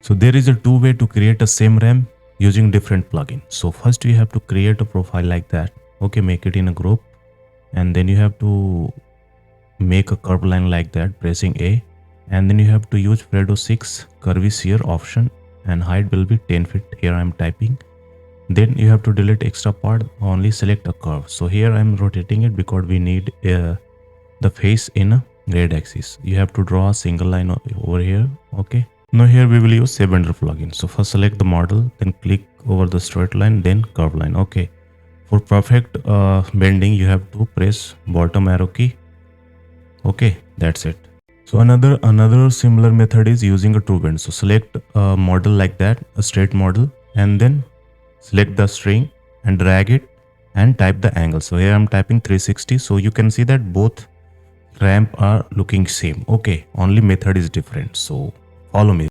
So there is a two way to create a same ramp using different plugins. So first you have to create a profile like that. Okay, make it in a group, and then you have to make a curve line like that pressing A, and then you have to use Fredo 6 curvy shear option, and height will be 10 feet. Here I am typing. Then you have to delete extra part, only select a curve. So here I am rotating it because we need the face in a red axis. You have to draw a single line over here. Okay. Now here we will use shape bender plugin. So first select the model, then click over the straight line, then curve line. Okay. For perfect bending, you have to press bottom arrow key. Okay, that's it. So another similar method is using a true bend. So select a model like that, a straight model, and then select the string and drag it and type the angle. So here I'm typing 360. So you can see that both ramp are looking same. Okay, only method is different. So follow me.